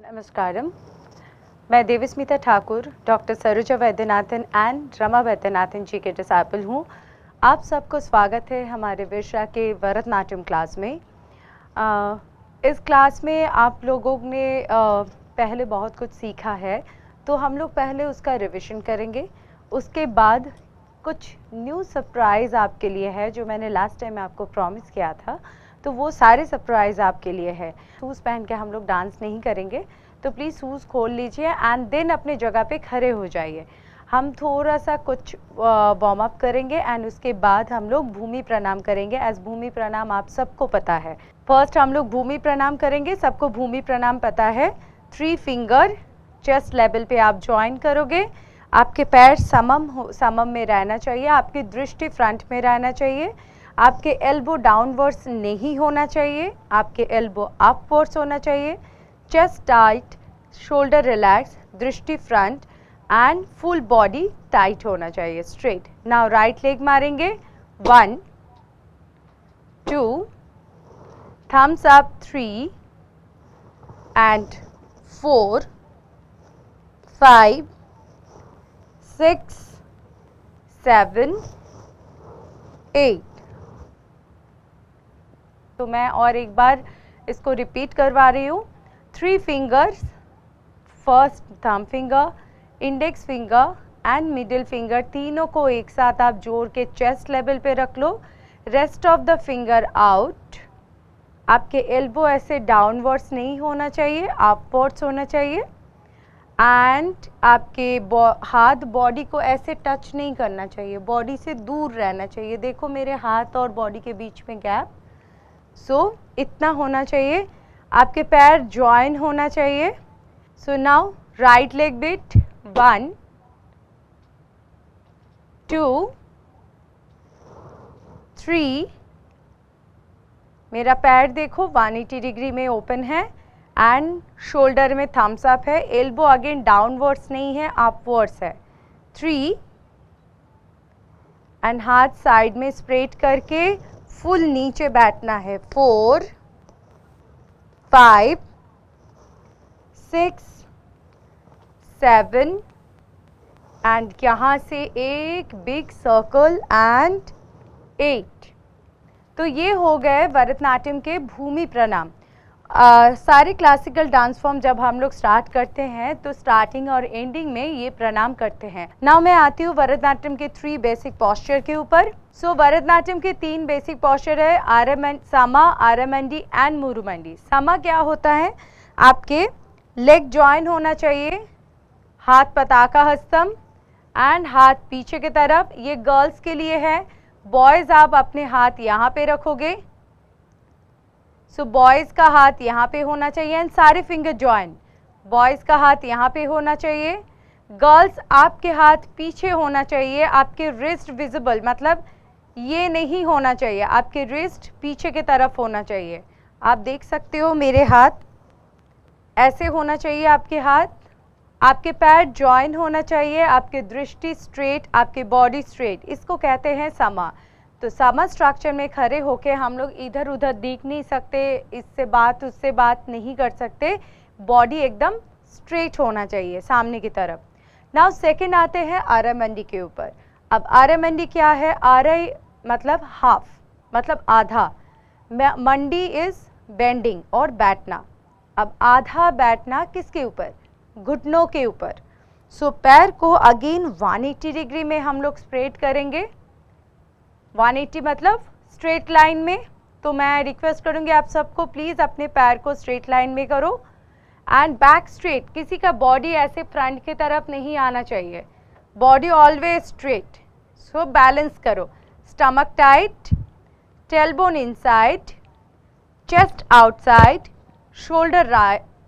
Namaskaram. मैं Devasmita Thakur doctor Saroja Vaidyanathan and Rama Vaidyanathan जी के disciple हूँ। आप सबको स्वागत है हमारे विश्रा के भरतनाट्यम क्लास में। इस क्लास में आप लोगों ने पहले बहुत कुछ सीखा है, तो हम लोग पहले उसका रिविजन करेंगे। उसके बाद कुछ न्यू सरप्राइज़ आपके लिए है जो मैंने लास्ट टाइम आपको प्रॉमिस किया था, तो वो सारे सरप्राइज़ आपके लिए है। शूज़ पहन के हम लोग डांस नहीं करेंगे, तो प्लीज़ शूज़ खोल लीजिए एंड देन अपने जगह पे खड़े हो जाइए। हम थोड़ा सा कुछ वार्म अप करेंगे एंड उसके बाद हम लोग भूमि प्रणाम करेंगे। एज भूमि प्रणाम आप सबको पता है। फर्स्ट हम लोग भूमि प्रणाम करेंगे। सबको भूमि प्रणाम पता है। 3 फिंगर चेस्ट लेवल पे आप ज्वाइन करोगे। आपके पैर समम में रहना चाहिए। आपकी दृष्टि फ्रंट में रहना चाहिए। आपके एल्बो डाउनवर्ड्स नहीं होना चाहिए। आपके एल्बो अपवर्ड्स होना चाहिए। चेस्ट टाइट, शोल्डर रिलैक्स, दृष्टि front end full body tight होना चाहिए, स्ट्रेट। नाउ राइट लेग मारेंगे। 1 2 थम्स अप 3 एंड 4 5 6 7 8। तो मैं और एक बार इसको रिपीट करवा रही हूँ। 3 fingers, first thumb finger, index finger and middle finger, तीनों को एक साथ आप जोड़ के चेस्ट लेवल पे रख लो। Rest of the finger out. आपके एल्बो ऐसे डाउनवर्ड्स नहीं होना चाहिए, अपवर्ड्स होना चाहिए। एंड आपके हाथ बॉडी को ऐसे टच नहीं करना चाहिए, बॉडी से दूर रहना चाहिए। देखो मेरे हाथ और बॉडी के बीच में गैप, सो इतना होना चाहिए। आपके पैर ज्वाइन होना चाहिए। So now right leg bit. 1 2 3। मेरा पैर देखो 180 डिग्री में ओपन है एंड शोल्डर में थम्स अप है। एल्बो अगेन डाउनवर्ड्स नहीं है, अपवर्ड्स है। 3 एंड हाथ साइड में स्प्रेड करके फुल नीचे बैठना है। 4 5 6 7 एंड यहाँ से एक बिग सर्कल एंड 8। तो ये हो गए भरतनाट्यम के भूमि प्रणाम। सारे क्लासिकल डांस फॉर्म जब हम लोग स्टार्ट करते हैं तो स्टार्टिंग और एंडिंग में ये प्रणाम करते हैं। नाउ मैं आती हूँ भरतनाट्यम के 3 बेसिक पॉस्चर के ऊपर। सो भरतनाट्यम के 3 बेसिक पॉस्चर है, समा, आरमंडी एंड मुरुमंडी। समा क्या होता है? आपके लेग ज्वाइन होना चाहिए, हाथ पताका हस्तम एंड हाथ पीछे की तरफ। ये गर्ल्स के लिए है। बॉयज़ आप अपने हाथ यहाँ पे रखोगे। सो बॉयज़ का हाथ यहाँ पे होना चाहिए एंड सारे फिंगर ज्वाइन। बॉयज़ का हाथ यहाँ पे होना चाहिए। गर्ल्स आपके हाथ पीछे होना चाहिए। आपके रिस्ट विजिबल, मतलब ये नहीं होना चाहिए। आपके रिस्ट पीछे की तरफ होना चाहिए। आप देख सकते हो मेरे हाथ ऐसे होना चाहिए। आपके हाथ, आपके पैर ज्वाइन होना चाहिए। आपकी दृष्टि स्ट्रेट, आपकी बॉडी स्ट्रेट। इसको कहते हैं समा। तो समा स्ट्रक्चर में खड़े होके हम लोग इधर उधर देख नहीं सकते, इससे बात उससे बात नहीं कर सकते। बॉडी एकदम स्ट्रेट होना चाहिए सामने की तरफ। नाउ सेकंड आते हैं आरमंडी के ऊपर। अब आरमंडी क्या है? आरई मतलब हाफ, मतलब आधा। मंडी इज बेंडिंग और बैठना। अब आधा बैठना किसके ऊपर? घुटनों के ऊपर। सो पैर को अगेन 180 डिग्री में हम लोग स्प्रेड करेंगे। 180 मतलब स्ट्रेट लाइन में। तो मैं रिक्वेस्ट करूंगी आप सबको प्लीज़ अपने पैर को स्ट्रेट लाइन में करो एंड बैक स्ट्रेट। किसी का बॉडी ऐसे फ्रंट की तरफ नहीं आना चाहिए, body always straight. So balance करो। Stomach tight, tailbone inside, chest outside, shoulder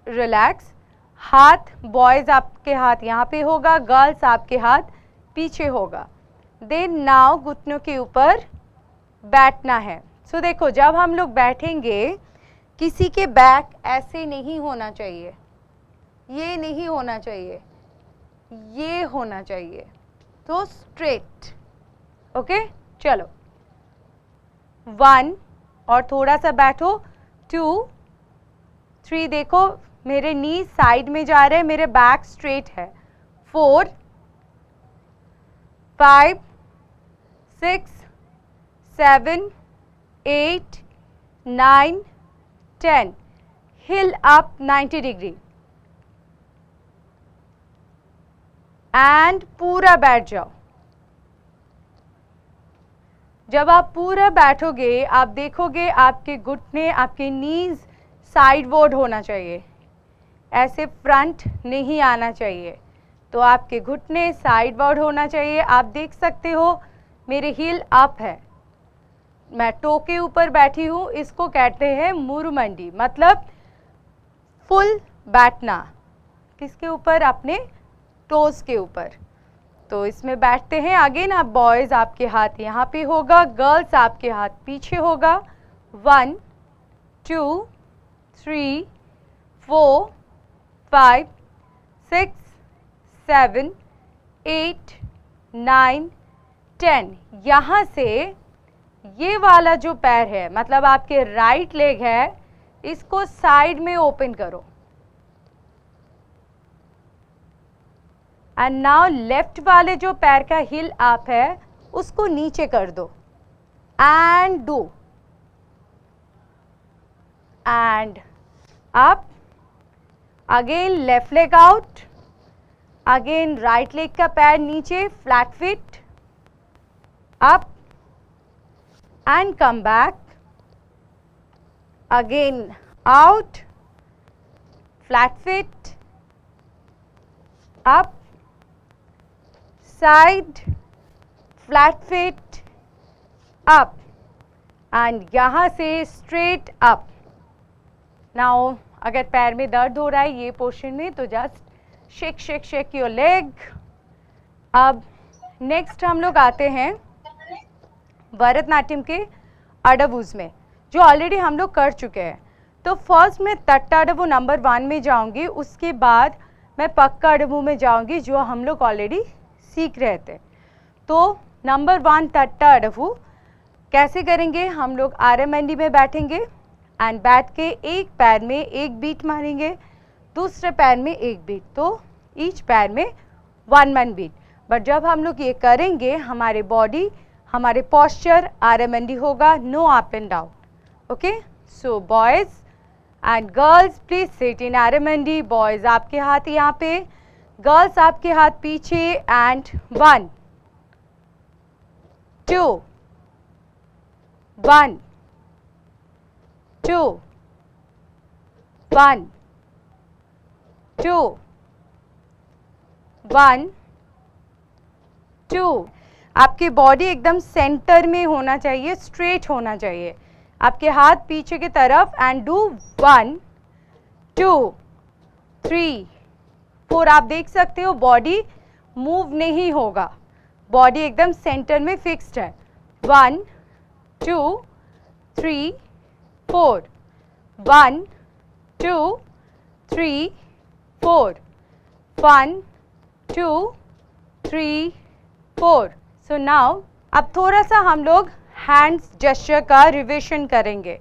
relax. हाथ, बॉयज़ आपके हाथ यहाँ पे होगा, गर्ल्स आपके हाथ पीछे होगा। देन नाउ घुटनों के ऊपर बैठना है। सो देखो जब हम लोग बैठेंगे किसी के बैक ऐसे नहीं होना चाहिए, ये नहीं होना चाहिए, ये होना चाहिए। तो स्ट्रेट। ओके, चलो 1 और थोड़ा सा बैठो। 2 3 देखो मेरे नी साइड में जा रहे हैं, मेरे बैक स्ट्रेट है। 4 5 6 7 8 9 10। हिल अप 90 डिग्री एंड पूरा बैठ जाओ। जब आप पूरा बैठोगे आप देखोगे आपके घुटने, आपके नीज साइडवर्ड होना चाहिए, ऐसे फ्रंट नहीं आना चाहिए। तो आपके घुटने साइडवर्ड होना चाहिए। आप देख सकते हो मेरे हील अप है, मैं टो के ऊपर बैठी हूँ, इसको कहते हैं मुरुमंडी, मतलब फुल बैठना। किसके ऊपर? अपने टोज के ऊपर। तो इसमें बैठते हैं। अगेन आप बॉयज़, आपके हाथ यहाँ पे होगा, गर्ल्स आपके हाथ पीछे होगा। 1 2 3 4 5 6 7 8 9 10। यहाँ से ये वाला जो पैर है, मतलब आपके राइट लेग है, इसको साइड में ओपन करो। एंड नाउ लेफ्ट वाले जो पैर का हिल अप है उसको नीचे कर दो and do and up. Again left leg out, again right leg का पैर नीचे, flat fit, up and come back, again out, flat fit, up, side, flat fit, up and यहाँ से स्ट्रेट अप। नाउ अगर पैर में दर्द हो रहा है ये पोर्शन में, तो just shake shake shake your leg. अब नेक्स्ट हम लोग आते हैं भरतनाट्यम के अडवूज में, जो ऑलरेडी हम लोग कर चुके हैं। तो फर्स्ट मैं तट्टा अडवू नंबर 1 में जाऊंगी, उसके बाद मैं पक्का अडवू में जाऊंगी, जो हम लोग ऑलरेडी सीख रहे थे। तो नंबर 1 तट्टा अडवू कैसे करेंगे? हम लोग RMND में बैठेंगे एंड बैठ के एक पैर में एक बीट मारेंगे, दूसरे पैर में एक बीट, तो ईच पैर में 1 बीट। बट जब हम लोग ये करेंगे हमारे बॉडी, हमारे पोस्चर RMND होगा, no up and down. Okay, so boys and girls please sit in RMND। Boys आपके हाथ यहाँ पे, गर्ल्स आपके हाथ पीछे, एंड 1 2 1 2 1 2 1 2। आपकी बॉडी एकदम सेंटर में होना चाहिए, स्ट्रेट होना चाहिए, आपके हाथ पीछे की तरफ, एंड डू 1 2 3 4। आप देख सकते हो बॉडी मूव नहीं होगा, बॉडी एकदम सेंटर में फिक्स्ड है। 1 2 3 4 1 2 3 4 1 2 3 4। सो नाउ अब थोड़ा सा हम लोग हैंड्स जेस्चर का रिविजन करेंगे।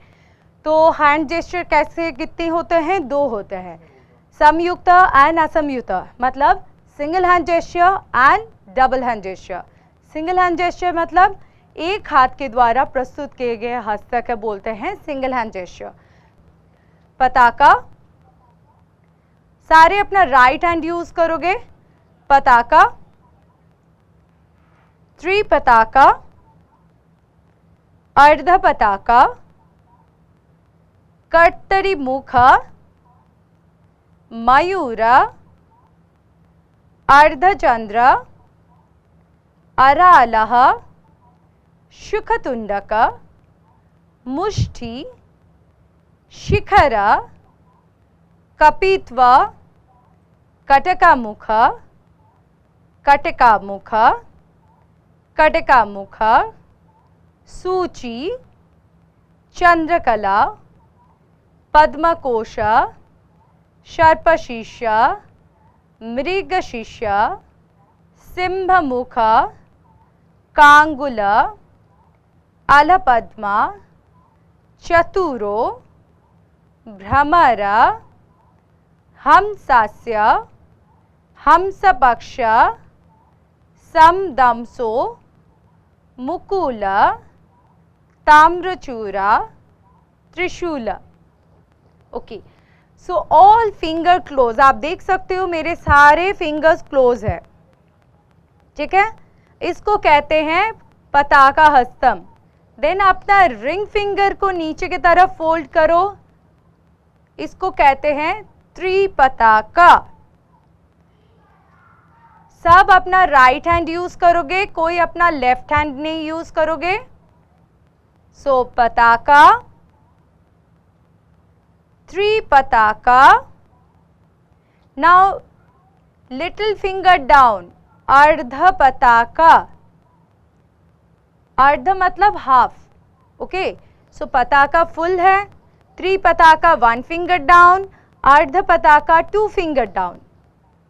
तो हैंड जेस्चर कैसे कितने होते हैं? 2 होते हैं, समयुक्त एंड असमयुक्त, मतलब single hand gesture and double hand gesture. Single hand gesture मतलब एक हाथ के द्वारा प्रस्तुत किए गए हस्त को बोलते हैं सिंगल हैंड जेस्चर। पताका, सारे अपना राइट हैंड यूज करोगे। पताका, त्रिपताका, अर्ध पताका, कर्तरी मुख, मयूर, अर्धचंद्र, अरालह, शुकतुंडक, मुष्टि, शिखर, कपित्व, कटकामुख, कटकामुख, कटकामुख, सूची, चंद्रकला, पद्मकोश, सर्पशीर्ष, मृगशीर्ष, सिंहमुख, कांगुल, अलपद्मा, चतुरो, भ्रमर, हंसस्य, हंसपक्ष, समदंसो, मुकुल, ताम्रचूरा, त्रिशूल। Okay, so all finger close. आप देख सकते हो मेरे सारे फिंगर्स क्लोज है, ठीक है। इसको कहते हैं पताका हस्तम। देन अपना रिंग फिंगर को नीचे की तरफ फोल्ड करो, इसको कहते हैं त्रिपताका। सब अपना राइट हैंड यूज करोगे, कोई अपना लेफ्ट हैंड नहीं यूज करोगे। सो पताका, त्रिपताका। नाउ लिटिल फिंगर डाउन, अर्ध पताका। अर्ध मतलब हाफ, ओके। सो पताका फुल है, त्रिपताका 1 फिंगर डाउन, अर्ध पताका 2 फिंगर डाउन,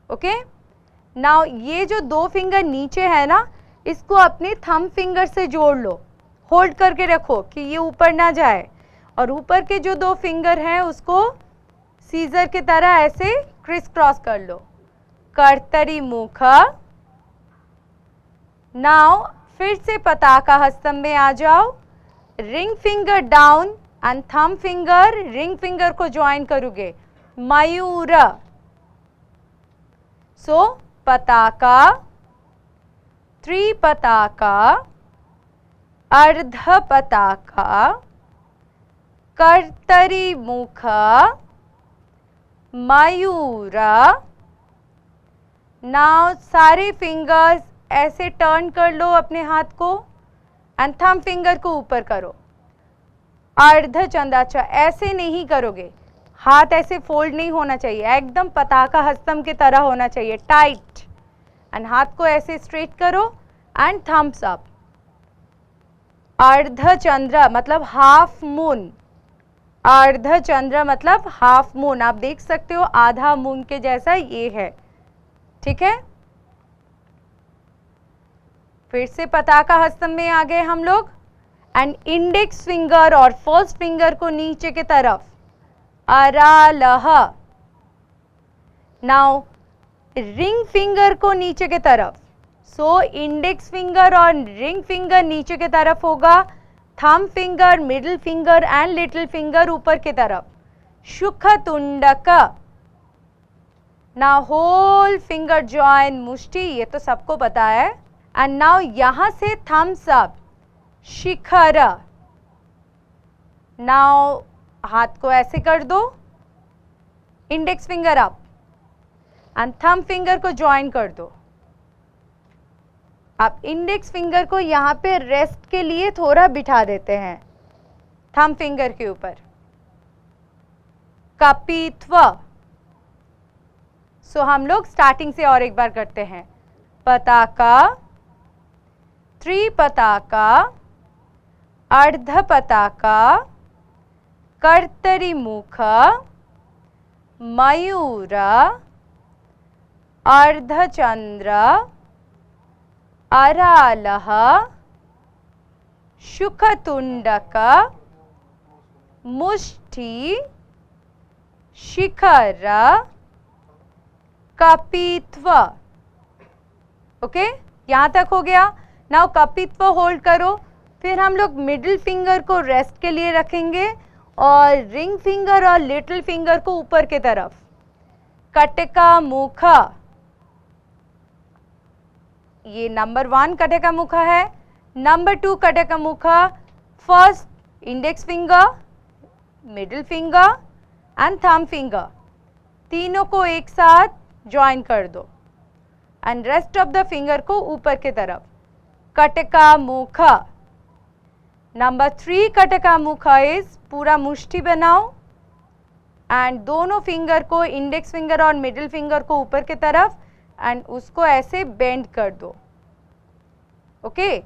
ओके। नाउ ये जो 2 फिंगर नीचे है ना, इसको अपने थंब फिंगर से जोड़ लो, होल्ड करके रखो कि ये ऊपर ना जाए। और ऊपर के जो 2 फिंगर हैं उसको सीजर की तरह ऐसे क्रिस क्रॉस कर लो। कर्तरी मुख। नाउ फिर से पताका हस्तम में आ जाओ, ring finger down and thumb finger ring finger को ज्वाइन करोगे, मयूर। सो पताका, त्रिपताका, अर्ध पताका, कर्तरी मुख, मयूर। नाउ सारे फिंगर्स ऐसे टर्न कर लो अपने हाथ को एंड थंब फिंगर को ऊपर करो, अर्ध चंद्राक्षा। ऐसे नहीं करोगे, हाथ ऐसे फोल्ड नहीं होना चाहिए, एकदम पताका हस्तम की तरह होना चाहिए, टाइट। एंड हाथ को ऐसे स्ट्रेट करो एंड थम्स अप। अर्ध चंद्र मतलब हाफ मून, अर्ध चंद्र मतलब हाफ मून। आप देख सकते हो आधा मून के जैसा ये है, ठीक है। फिर से पताका हस्तम में आ गए हम लोग। एंड इंडेक्स फिंगर और फर्स्ट फिंगर को नीचे की तरफ, अरालह। नाउ रिंग फिंगर को नीचे की तरफ, सो इंडेक्स फिंगर और रिंग फिंगर नीचे की तरफ होगा, thumb finger, middle finger and little finger ऊपर की तरफ, शुख तुंडक। नाउ होल फिंगर जॉइन मुष्टि, ये तो सबको पता है। एंड नाउ यहां से थम्स अप, शिखर। नाउ हाथ को ऐसे कर दो, index finger up and thumb finger को ज्वाइन कर दो। आप इंडेक्स फिंगर को यहां पे रेस्ट के लिए थोड़ा बिठा देते हैं थंब फिंगर के ऊपर। कपित्व। सो हम लोग स्टार्टिंग से और एक बार करते हैं। पताका, त्रिपताका, अर्ध पताका, कर्तरी मुख, मयूर, अर्धचंद्र, अरालह, शुकतुंडक, मुष्टि, शिखर, कपित्व। ओके, यहां तक हो गया। नाउ कपित्व होल्ड करो, फिर हम लोग मिडिल फिंगर को रेस्ट के लिए रखेंगे और रिंग फिंगर और लिटिल फिंगर को ऊपर की तरफ। कटका मुख, ये नंबर 1 कटका मुख है। नंबर 2 कटका मुख, first index finger, middle finger and thumb finger, तीनों को एक साथ ज्वाइन कर दो and rest of the finger को ऊपर की तरफ। कटका मुख। नंबर 3 कटका मुख इज पूरा मुष्टि बनाओ एंड दोनों फिंगर को, इंडेक्स फिंगर और मिडिल फिंगर को ऊपर की तरफ एंड उसको ऐसे बेंड कर दो। ओके,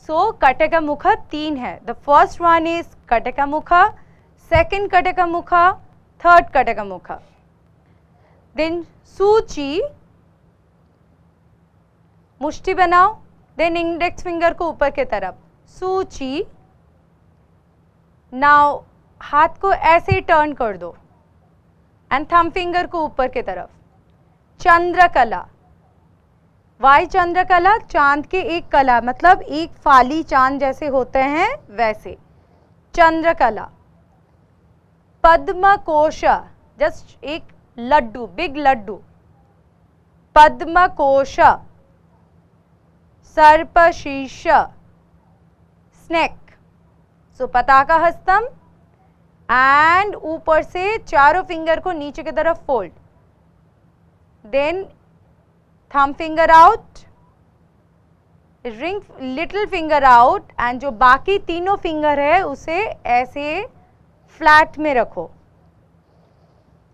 सो कटका मुख 3 है। द फर्स्ट वन इज कटका मुख, सेकंड कटका मुख, थर्ड कटका मुख। देन सूची, मुष्टि बनाओ, देन इंडेक्स फिंगर को ऊपर की तरफ, सूची। नाउ हाथ को ऐसे टर्न कर दो एंड थंब फिंगर को ऊपर की तरफ। चंद्रकला, वाई चंद्रकला, चांद के एक कला मतलब एक फाली चांद जैसे होते हैं वैसे, चंद्रकला। पद्मकोश, जस्ट एक लड्डू, बिग लड्डू, पद्मकोश। सर्पशीर्ष, स्नेक। सो पताका हस्तम एंड ऊपर से चारों फिंगर को नीचे की तरफ fold, then thumb finger out, ring little finger out, and जो बाकी तीनों फिंगर है उसे ऐसे फ्लैट में रखो।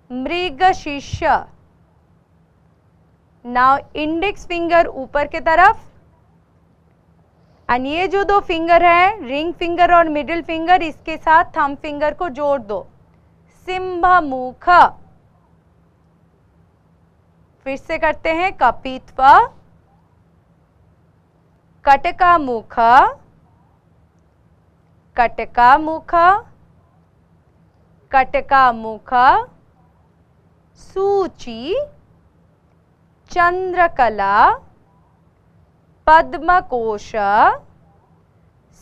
मृगशीर्ष। नाउ इंडेक्स फिंगर ऊपर की तरफ, एंड ये जो दो फिंगर है रिंग फिंगर और मिडिल फिंगर, इसके साथ थंब फिंगर को जोड़ दो। सिंहमुख। फिर से करते हैं, कपित्व, कटकामुख, कटकामुख, कटकामुख, सूची, चंद्रकला, पद्मकोश,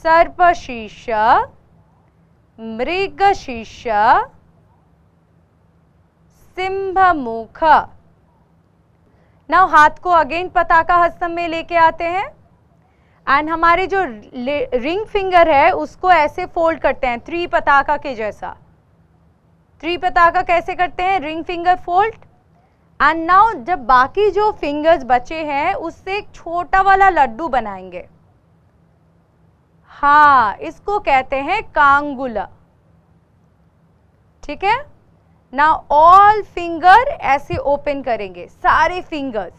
सर्पशीर्ष, मृगशीर्ष, सिंहमुख। नाउ हाथ को अगेन पताका हस्तम में लेके आते हैं एंड हमारे जो रिंग फिंगर है उसको ऐसे फोल्ड करते हैं त्रिपताका के जैसा। त्रिपताका कैसे करते हैं? Ring finger fold, and now जब बाकी जो फिंगर्स बचे हैं उससे एक छोटा वाला लड्डू बनाएंगे। हाँ, इसको कहते हैं कांगुला। ठीक है, नाउ ऑल फिंगर ऐसे ओपन करेंगे, सारे फिंगर्स।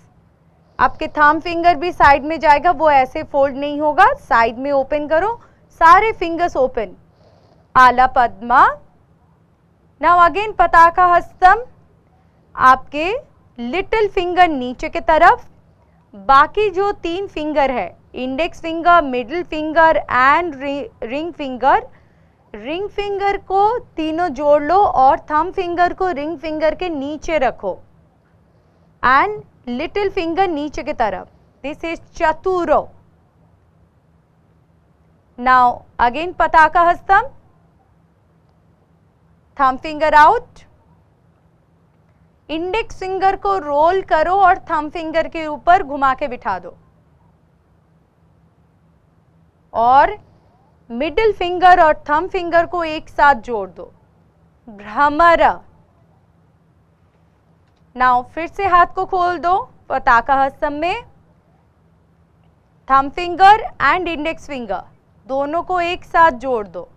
आपके थंब फिंगर भी साइड में जाएगा, वो ऐसे फोल्ड नहीं होगा, साइड में ओपन करो, सारे फिंगर्स ओपन। आला पद्मा। नाउ अगेन पताका हस्तम, आपके लिटिल फिंगर नीचे की तरफ, बाकी जो तीन फिंगर है index finger, middle finger and ring finger, ring finger को तीनों जोड़ लो और थंब फिंगर को रिंग फिंगर के नीचे रखो एंड लिटिल फिंगर नीचे की तरफ। This is Chatura. Now again Pataka Hastam, thumb finger out, index finger को रोल करो और थंब फिंगर के ऊपर घुमा के बिठा दो और मिडिल फिंगर और थंब फिंगर को एक साथ जोड़ दो। भ्रमर। नाउ फिर से हाथ को खोल दो पताका हस्तम में, thumb finger and index finger दोनों को एक साथ जोड़ दो।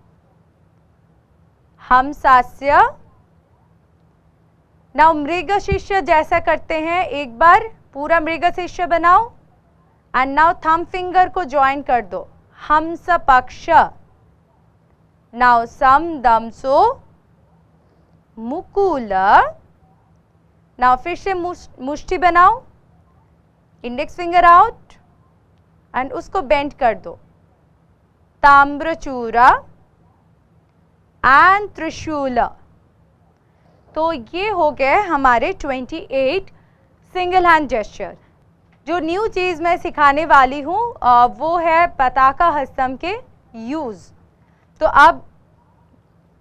हमसास्य। नाउ मृगशीर्ष जैसा करते हैं, एक बार पूरा मृगशीर्ष बनाओ एंड नाउ थंब फिंगर को ज्वाइन कर दो। हंस पक्ष। नाउ सम दमसो मुकुल। नाउ फिर से मुष्टि बनाओ, इंडेक्स फिंगर आउट एंड उसको बेंड कर दो। ताम्रचूरा एंड त्रिशूल। तो ये हो गए हमारे 28 सिंगल हैंड जेस्चर। जो न्यू चीज़ मैं सिखाने वाली हूँ वो है पताका हस्तम के यूज़। तो अब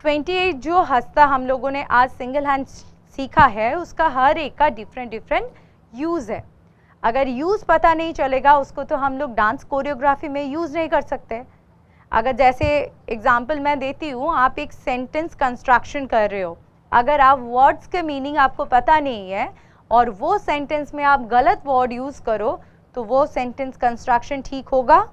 28 जो हस्ता हम लोगों ने आज सिंगल हैंड सीखा है उसका हर एक का डिफरेंट यूज़ है। अगर यूज़ पता नहीं चलेगा उसको तो हम लोग डांस कोरियोग्राफी में यूज़ नहीं कर सकते। अगर जैसे एग्जाम्पल मैं देती हूँ, आप एक सेंटेंस कंस्ट्रक्शन कर रहे हो, अगर आप वर्ड्स के मीनिंग आपको पता नहीं है और वो सेंटेंस में आप गलत वर्ड यूज़ करो तो वो सेंटेंस कंस्ट्रक्शन ठीक होगा?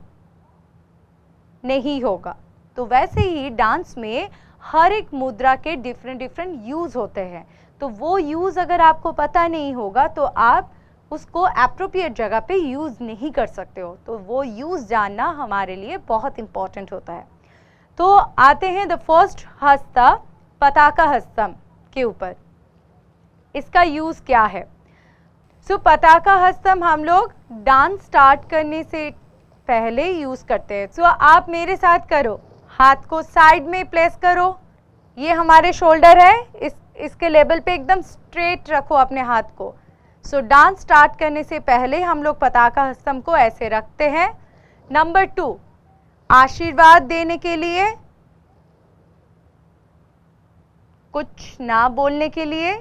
नहीं होगा। तो वैसे ही डांस में हर एक मुद्रा के डिफरेंट यूज़ होते हैं। तो वो यूज़ अगर आपको पता नहीं होगा तो आप उसको एप्रोप्रिएट जगह पे यूज़ नहीं कर सकते हो। तो वो यूज़ जानना हमारे लिए बहुत इम्पॉर्टेंट होता है। तो आते हैं द फर्स्ट हस्ता पताका हस्तम के ऊपर। इसका यूज़ क्या है? सो पताका हस्तम हम लोग डांस स्टार्ट करने से पहले यूज़ करते हैं। सो आप मेरे साथ करो, हाथ को साइड में प्लेस करो, ये हमारे शोल्डर है, इस इसके लेवल पे एकदम स्ट्रेट रखो अपने हाथ को। सो डांस स्टार्ट करने से पहले हम लोग पताका हस्तम को ऐसे रखते हैं। नंबर 2, आशीर्वाद देने के लिए, कुछ ना बोलने के लिए,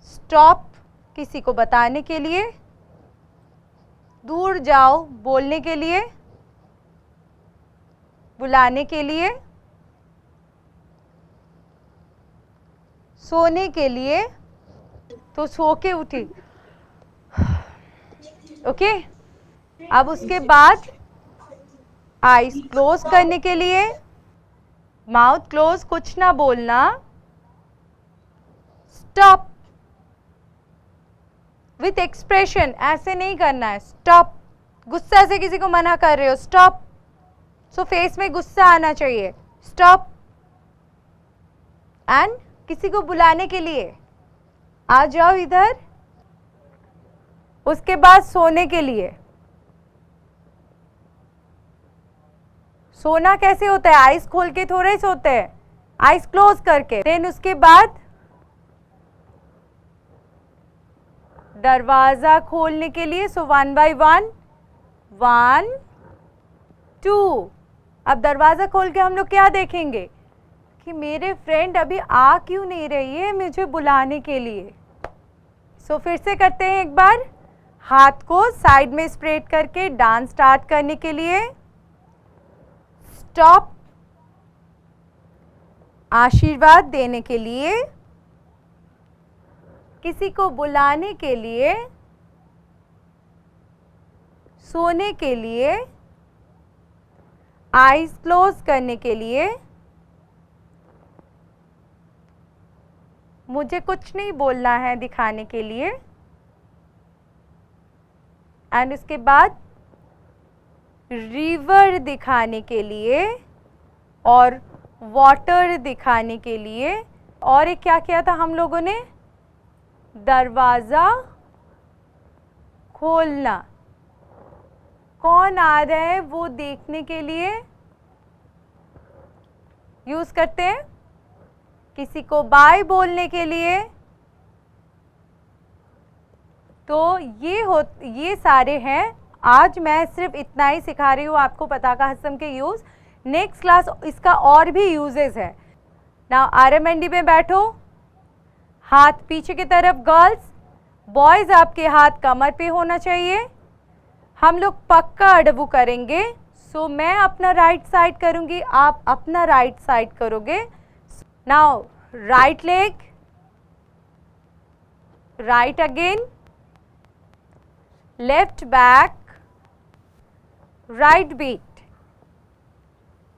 स्टॉप किसी को बताने के लिए, दूर जाओ बोलने के लिए, बुलाने के लिए, सोने के लिए, तो सो के उठी। ओके, अब उसके बाद आईज क्लोज करने के लिए, माउथ क्लोज, कुछ ना बोलना, स्टॉप विथ एक्सप्रेशन, ऐसे नहीं करना है, स्टॉप। गुस्सा से किसी को मना कर रहे हो, स्टॉप। सो फेस में गुस्सा आना चाहिए, स्टॉप। एंड किसी को बुलाने के लिए, आ जाओ इधर। उसके बाद सोने के लिए, सोना कैसे होता है, आइज खोल के थोड़े सोते हैं, आइज क्लोज करके। देन उसके बाद दरवाजा खोलने के लिए, सो 1 by 1, 1 2। अब दरवाजा खोल के हम लोग क्या देखेंगे कि मेरे फ्रेंड अभी आ क्यों नहीं रही है मुझे बुलाने के लिए। सो फिर से करते हैं एक बार, हाथ को साइड में स्प्रेड करके डांस स्टार्ट करने के लिए, स्टॉप, आशीर्वाद देने के लिए, किसी को बुलाने के लिए, सोने के लिए, आईज क्लोज करने के लिए, मुझे कुछ नहीं बोलना है दिखाने के लिए, एंड उसके बाद रिवर दिखाने के लिए और वाटर दिखाने के लिए। और एक क्या किया था हम लोगों ने, दरवाज़ा खोलना, कौन आ रहा है वो देखने के लिए यूज़ करते हैं, किसी को बाय बोलने के लिए। तो ये सारे हैं। आज मैं सिर्फ इतना ही सिखा रही हूँ आपको पताका हस्तम के यूज़। नेक्स्ट क्लास इसका और भी यूजेस है। नाउ RMND में बैठो, हाथ पीछे की तरफ गर्ल्स, बॉयज़ आपके हाथ कमर पे होना चाहिए। हम लोग पक्का अडवू करेंगे। सो मैं अपना राइट साइड करूँगी, आप अपना राइट साइड करोगे। Now right leg, right again, left back, right beat,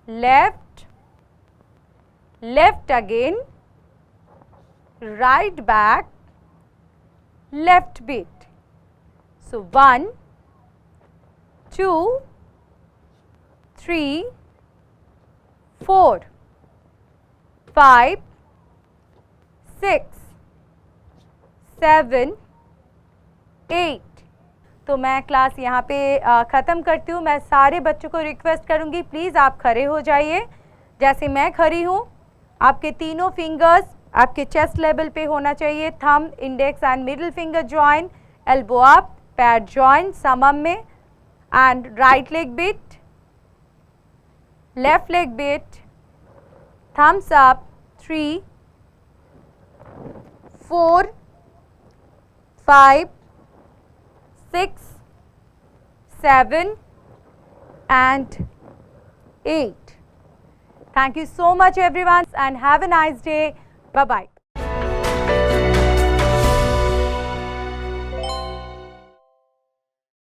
left, left again, right back, left beat. So 1 2 3 4 5 6 7 8। तो मैं क्लास यहाँ पे ख़त्म करती हूँ। मैं सारे बच्चों को रिक्वेस्ट करूँगी प्लीज़ आप खड़े हो जाइए जैसे मैं खड़ी हूँ। आपके तीनों फिंगर्स आपके चेस्ट लेवल पे होना चाहिए। Thumb, index and middle finger join, elbow up, पैर जॉइन समम में, and right leg beat, left leg beat, thumbs up 3 4 5 6 7 and 8. Thank you so much everyone and have a nice day. Bye bye.